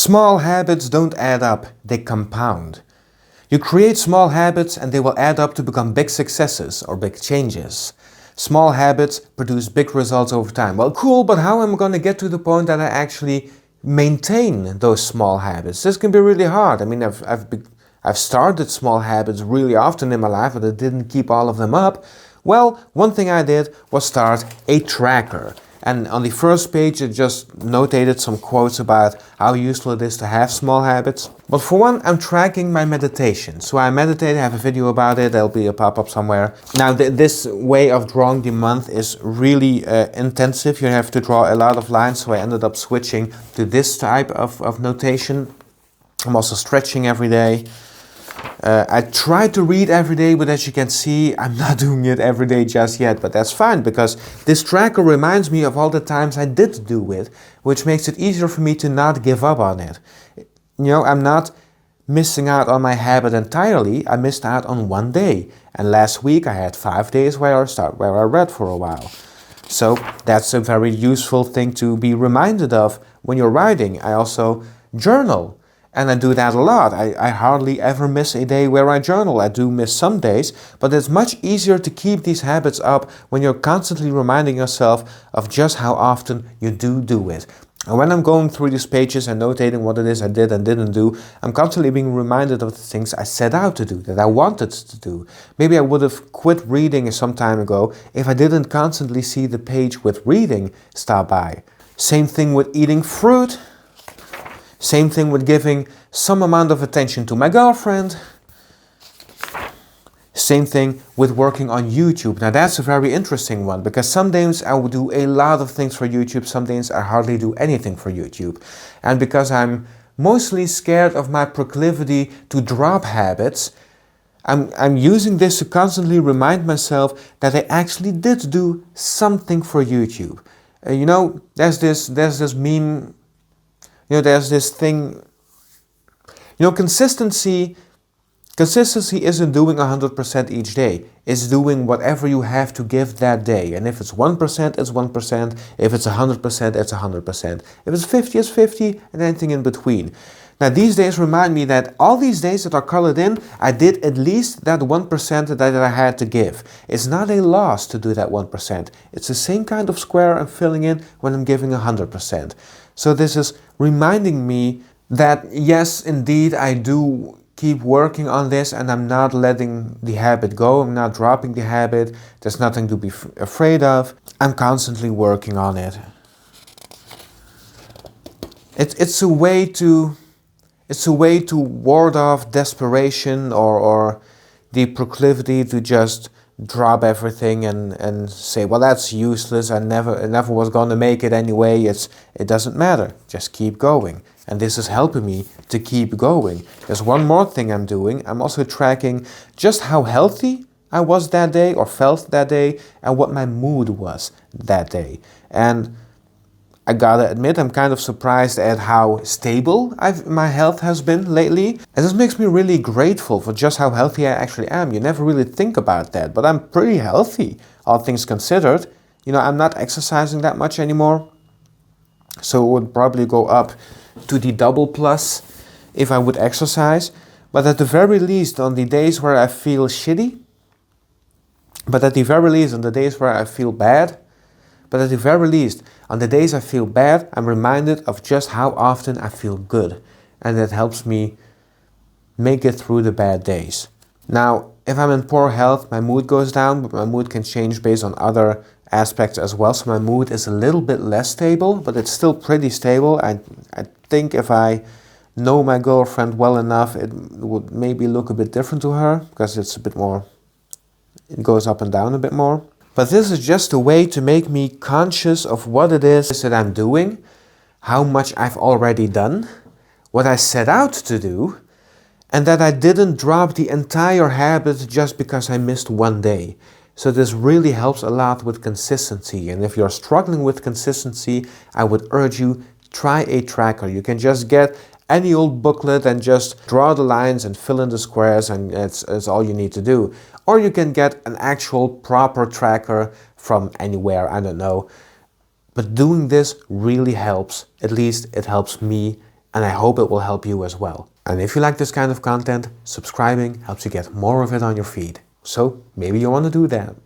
Small habits don't add up, they compound. You create small habits and they will add up to become big successes or big changes. Small habits produce big results over time. Well, cool, but how am I going to get to the point that I actually maintain those small habits? This can be really hard. I mean, I've started small habits really often in my life, but I didn't keep all of them up. Well, one thing I did was start a tracker. And on the first page, it just notated some quotes about how useful it is to have small habits. But for one, I'm tracking my meditation. So I meditate, I have a video about it, there'll be a pop-up somewhere. Now, this way of drawing the month is really intensive. You have to draw a lot of lines, so I ended up switching to this type of notation. I'm also stretching every day. I try to read every day, but as you can see, I'm not doing it every day just yet. But that's fine, because this tracker reminds me of all the times I did do it, which makes it easier for me to not give up on it. You know, I'm not missing out on my habit entirely. I missed out on one day. And last week I had 5 days where I read for a while. So that's a very useful thing to be reminded of when you're writing. I also journal. And I do that a lot. I hardly ever miss a day where I journal. I do miss some days, but it's much easier to keep these habits up when you're constantly reminding yourself of just how often you do it. And when I'm going through these pages and notating what it is I did and didn't do, I'm constantly being reminded of the things I set out to do, that I wanted to do. Maybe I would have quit reading some time ago if I didn't constantly see the page with reading stop by. Same thing with eating fruit. Same thing with giving some amount of attention to my girlfriend. Same thing with working on YouTube. Now that's a very interesting one, because some days I will do a lot of things for YouTube, some days I hardly do anything for YouTube. And because I'm mostly scared of my proclivity to drop habits, I'm using this to constantly remind myself that I actually did do something for YouTube. You know, there's this meme. You know, there's this thing, you know, consistency isn't doing 100% each day. It's doing whatever you have to give that day. And if it's 1%, it's 1%. If it's 100%, it's 100%. If it's 50, it's 50, and anything in between. Now, these days remind me that all these days that are colored in, I did at least that 1% that I had to give. It's not a loss to do that 1%. It's the same kind of square I'm filling in when I'm giving 100%. So this is reminding me that yes, indeed, I do keep working on this and I'm not letting the habit go. I'm not dropping the habit. There's nothing to be afraid of. I'm constantly working on it. It's a way to ward off desperation or the proclivity to just drop everything and say, well, that's useless. I never was going to make it anyway. It doesn't matter. Just keep going. And this is helping me to keep going. There's one more thing I'm doing. I'm also tracking just how healthy I was that day or felt that day and what my mood was that day. And I gotta admit, I'm kind of surprised at how stable my health has been lately. And this makes me really grateful for just how healthy I actually am. You never really think about that, but I'm pretty healthy, all things considered. You know, I'm not exercising that much anymore. So it would probably go up to the double plus if I would exercise. But at the very least, on the days where I feel shitty, but at the very least, on the days where I feel bad, but at the very least, on the days I feel bad, I'm reminded of just how often I feel good. And that helps me make it through the bad days. Now, if I'm in poor health, my mood goes down, but my mood can change based on other aspects as well. So my mood is a little bit less stable, but it's still pretty stable. I think if I know my girlfriend well enough, it would maybe look a bit different to her, because it's a bit more, it goes up and down a bit more. But this is just a way to make me conscious of what it is that I'm doing, how much I've already done, what I set out to do, and that I didn't drop the entire habit just because I missed one day. So this really helps a lot with consistency. And if you're struggling with consistency, I would urge you, try a tracker. You can just get any old booklet and just draw the lines and fill in the squares, and it's all you need to do. Or you can get an actual proper tracker from anywhere, I don't know. But doing this really helps. At least it helps me and I hope it will help you as well. And if you like this kind of content, subscribing helps you get more of it on your feed. So maybe you want to do that.